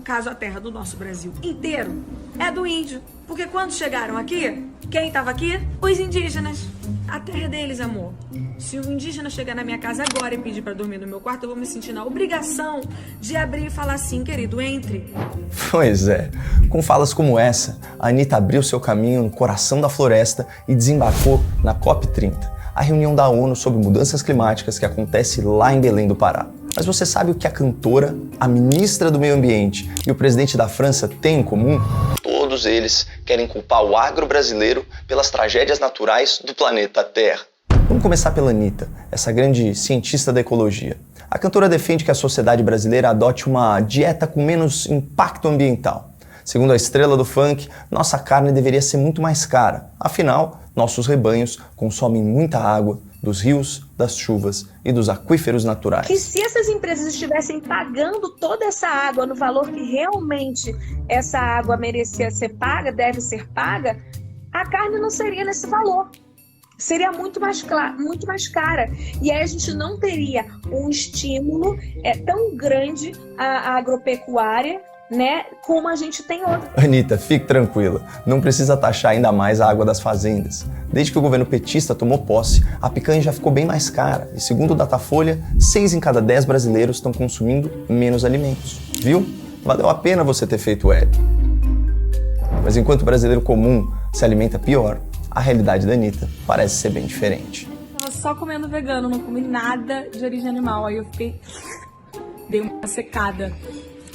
caso a terra do nosso Brasil inteiro, é do índio. Porque quando chegaram aqui, quem estava aqui? Os indígenas. A terra é deles, amor. Se o indígena chegar na minha casa agora e pedir para dormir no meu quarto, eu vou me sentir na obrigação de abrir e falar assim, querido, entre. Pois é, com falas como essa, a Anitta abriu seu caminho no coração da floresta e desembarcou na COP30, a reunião da ONU sobre mudanças climáticas que acontece lá em Belém do Pará. Mas você sabe o que a cantora, a ministra do Meio Ambiente e o presidente da França têm em comum? Todos eles querem culpar o agro brasileiro pelas tragédias naturais do planeta Terra. Vamos começar pela Anitta, essa grande cientista da ecologia. A cantora defende que a sociedade brasileira adote uma dieta com menos impacto ambiental. Segundo a estrela do funk, nossa carne deveria ser muito mais cara. Afinal, nossos rebanhos consomem muita água dos rios, das chuvas e dos aquíferos naturais. Que se essas empresas estivessem pagando toda essa água no valor que realmente essa água merecia ser paga, deve ser paga, a carne não seria nesse valor. Seria muito mais cara. E aí a gente não teria um estímulo tão grande à agropecuária, né, como a gente tem hoje. Anitta, fique tranquila, não precisa taxar ainda mais a água das fazendas. Desde que o governo petista tomou posse, a picanha já ficou bem mais cara e, segundo o Datafolha, 6 em cada 10 brasileiros estão consumindo menos alimentos. Viu? Valeu a pena você ter feito o L. Mas enquanto o brasileiro comum se alimenta pior, a realidade da Anitta parece ser bem diferente. Tava só comendo vegano, não comi nada de origem animal, aí eu dei uma secada.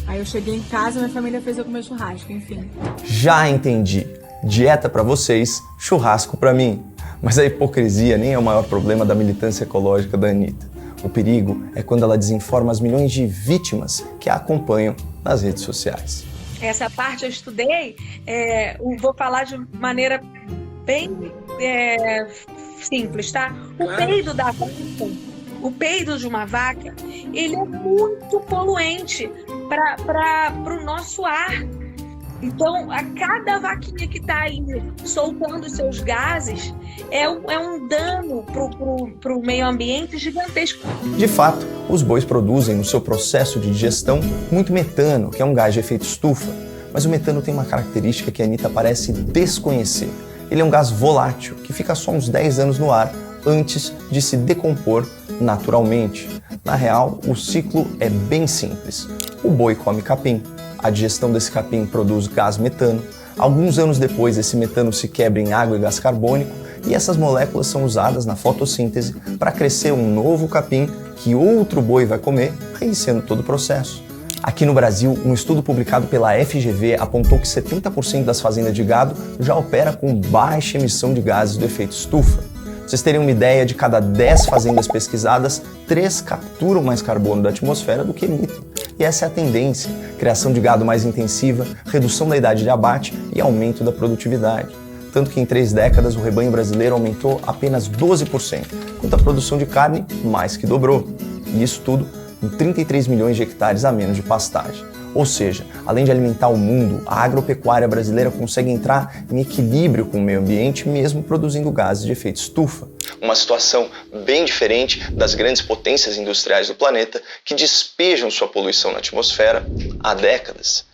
Aí eu cheguei em casa, minha família fez eu comer churrasco, enfim. Já entendi. Dieta pra vocês, churrasco pra mim. Mas a hipocrisia nem é o maior problema da militância ecológica da Anitta. O perigo é quando ela desinforma as milhões de vítimas que a acompanham nas redes sociais. Essa parte eu estudei, vou falar de maneira bem simples, tá? O peido de uma vaca, ele é muito poluente para o nosso ar. Então, a cada vaquinha que está aí soltando os seus gases é um dano para o meio ambiente gigantesco. De fato, os bois produzem no seu processo de digestão muito metano, que é um gás de efeito estufa. Mas o metano tem uma característica que a Anitta parece desconhecer. Ele é um gás volátil, que fica só uns 10 anos no ar antes de se decompor naturalmente. Na real, o ciclo é bem simples. O boi come capim, a digestão desse capim produz gás metano. Alguns anos depois, esse metano se quebra em água e gás carbônico, e essas moléculas são usadas na fotossíntese para crescer um novo capim que outro boi vai comer, reiniciando todo o processo. Aqui no Brasil, um estudo publicado pela FGV apontou que 70% das fazendas de gado já opera com baixa emissão de gases do efeito estufa. Pra vocês terem uma ideia, de cada 10 fazendas pesquisadas, 3 capturam mais carbono da atmosfera do que emitem. E essa é a tendência: criação de gado mais intensiva, redução da idade de abate e aumento da produtividade. Tanto que em 3 décadas o rebanho brasileiro aumentou apenas 12%, enquanto a produção de carne mais que dobrou. E isso tudo com 33 milhões de hectares a menos de pastagem. Ou seja, além de alimentar o mundo, a agropecuária brasileira consegue entrar em equilíbrio com o meio ambiente, mesmo produzindo gases de efeito estufa. Uma situação bem diferente das grandes potências industriais do planeta que despejam sua poluição na atmosfera há décadas.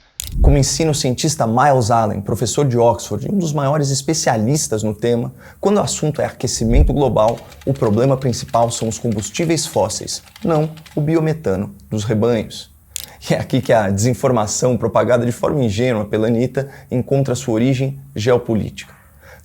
Como ensina o cientista Miles Allen, professor de Oxford e um dos maiores especialistas no tema, quando o assunto é aquecimento global, o problema principal são os combustíveis fósseis, não o biometano dos rebanhos. E é aqui que a desinformação propagada de forma ingênua pela Anitta encontra sua origem geopolítica.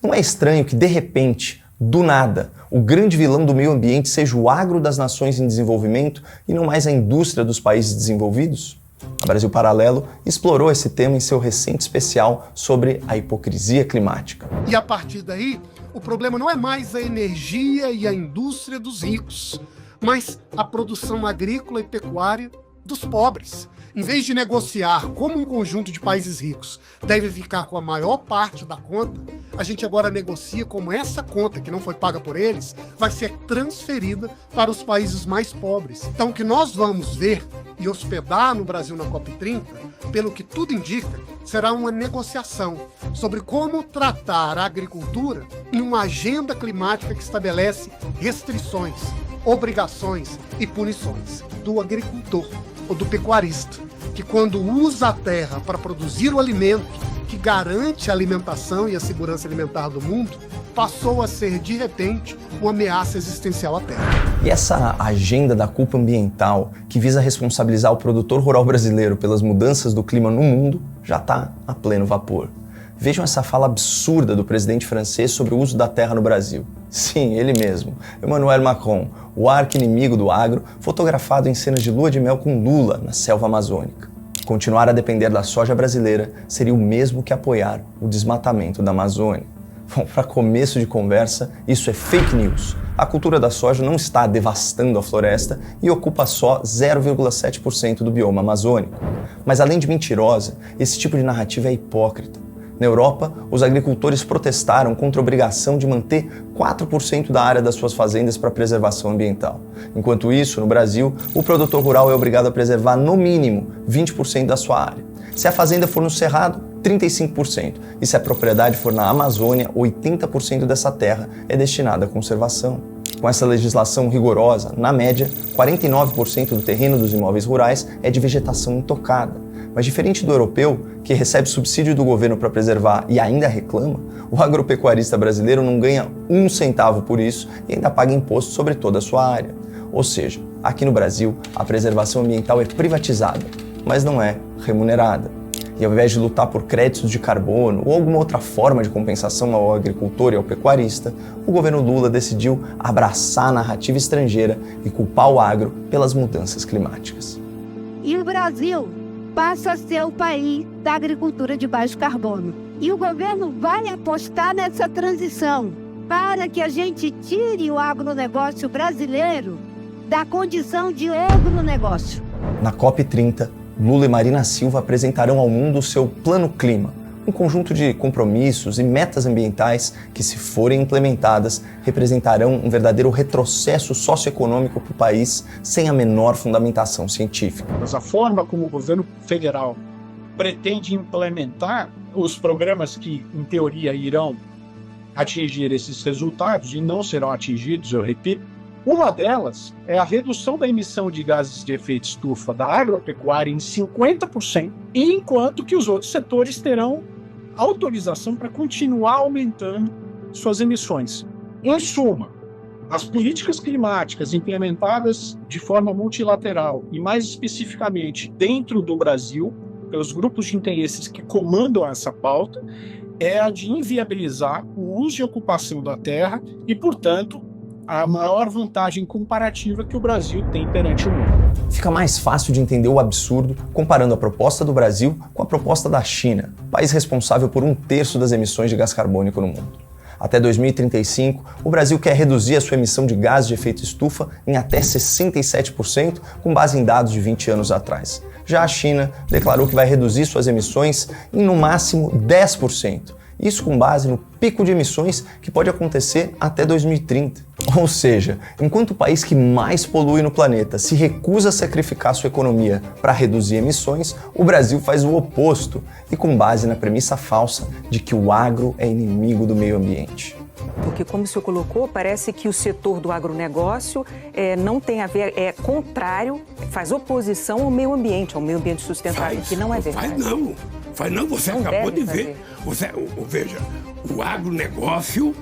Não é estranho que, de repente, do nada, o grande vilão do meio ambiente seja o agro das nações em desenvolvimento e não mais a indústria dos países desenvolvidos? A Brasil Paralelo explorou esse tema em seu recente especial sobre a hipocrisia climática. E a partir daí, o problema não é mais a energia e a indústria dos ricos, mas a produção agrícola e pecuária dos pobres. Em vez de negociar como um conjunto de países ricos deve ficar com a maior parte da conta, a gente agora negocia como essa conta, que não foi paga por eles, vai ser transferida para os países mais pobres. Então o que nós vamos ver e hospedar no Brasil na COP30, pelo que tudo indica, será uma negociação sobre como tratar a agricultura em uma agenda climática que estabelece restrições, obrigações e punições do agricultor ou do pecuarista. que quando usa a terra para produzir o alimento que garante a alimentação e a segurança alimentar do mundo, passou a ser, de repente, uma ameaça existencial à terra. E essa agenda da culpa ambiental, que visa responsabilizar o produtor rural brasileiro pelas mudanças do clima no mundo, já está a pleno vapor. Vejam essa fala absurda do presidente francês sobre o uso da terra no Brasil. Sim, ele mesmo, Emmanuel Macron, o arqui-inimigo do agro, fotografado em cenas de lua de mel com Lula na selva amazônica. Continuar a depender da soja brasileira seria o mesmo que apoiar o desmatamento da Amazônia. Bom, para começo de conversa, isso é fake news. A cultura da soja não está devastando a floresta e ocupa só 0,7% do bioma amazônico. Mas além de mentirosa, esse tipo de narrativa é hipócrita. Na Europa, os agricultores protestaram contra a obrigação de manter 4% da área das suas fazendas para preservação ambiental. Enquanto isso, no Brasil, o produtor rural é obrigado a preservar no mínimo 20% da sua área. Se a fazenda for no Cerrado, 35%. E se a propriedade for na Amazônia, 80% dessa terra é destinada à conservação. Com essa legislação rigorosa, na média, 49% do terreno dos imóveis rurais é de vegetação intocada. Mas diferente do europeu, que recebe subsídio do governo para preservar e ainda reclama, o agropecuarista brasileiro não ganha 1 centavo por isso e ainda paga imposto sobre toda a sua área. Ou seja, aqui no Brasil, a preservação ambiental é privatizada, mas não é remunerada. E ao invés de lutar por créditos de carbono ou alguma outra forma de compensação ao agricultor e ao pecuarista, o governo Lula decidiu abraçar a narrativa estrangeira e culpar o agro pelas mudanças climáticas. E o Brasil passa a ser o país da agricultura de baixo carbono. E o governo vai apostar nessa transição para que a gente tire o agronegócio brasileiro da condição de agronegócio. Na COP30, Lula e Marina Silva apresentarão ao mundo o seu Plano Clima, um conjunto de compromissos e metas ambientais que, se forem implementadas, representarão um verdadeiro retrocesso socioeconômico para o país sem a menor fundamentação científica. Mas a forma como o governo federal pretende implementar os programas que, em teoria, irão atingir esses resultados e não serão atingidos, eu repito, uma delas é a redução da emissão de gases de efeito estufa da agropecuária em 50%, enquanto que os outros setores terão autorização para continuar aumentando suas emissões. Em suma, as políticas climáticas implementadas de forma multilateral e, mais especificamente, dentro do Brasil, pelos grupos de interesses que comandam essa pauta, é a de inviabilizar o uso e ocupação da terra e, portanto, a maior vantagem comparativa que o Brasil tem perante o mundo. Fica mais fácil de entender o absurdo comparando a proposta do Brasil com a proposta da China, país responsável por 1/3 das emissões de gás carbônico no mundo. Até 2035, o Brasil quer reduzir a sua emissão de gases de efeito estufa em até 67%, com base em dados de 20 anos atrás. Já a China declarou que vai reduzir suas emissões em no máximo 10%. Isso com base no pico de emissões que pode acontecer até 2030. Ou seja, enquanto o país que mais polui no planeta se recusa a sacrificar sua economia para reduzir emissões, o Brasil faz o oposto e com base na premissa falsa de que o agro é inimigo do meio ambiente. Porque, como o senhor colocou, parece que o setor do agronegócio não tem a ver, é contrário, faz oposição ao meio ambiente sustentável, que não é verdade. Faz não, você não acabou de ver. Veja, o agronegócio,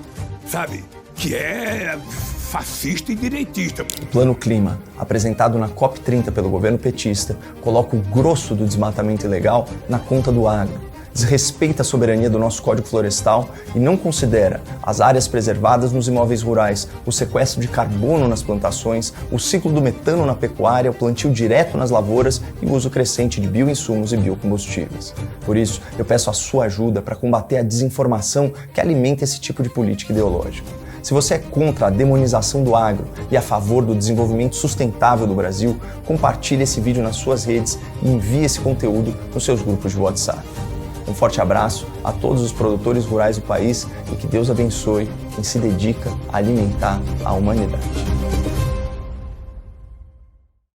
sabe, que é fascista e direitista. O Plano Clima, apresentado na COP30 pelo governo petista, coloca o grosso do desmatamento ilegal na conta do agro, desrespeita a soberania do nosso Código Florestal e não considera as áreas preservadas nos imóveis rurais, o sequestro de carbono nas plantações, o ciclo do metano na pecuária, o plantio direto nas lavouras e o uso crescente de bioinsumos e biocombustíveis. Por isso, eu peço a sua ajuda para combater a desinformação que alimenta esse tipo de política ideológica. Se você é contra a demonização do agro e a favor do desenvolvimento sustentável do Brasil, compartilhe esse vídeo nas suas redes e envie esse conteúdo nos seus grupos de WhatsApp. Um forte abraço a todos os produtores rurais do país e que Deus abençoe quem se dedica a alimentar a humanidade.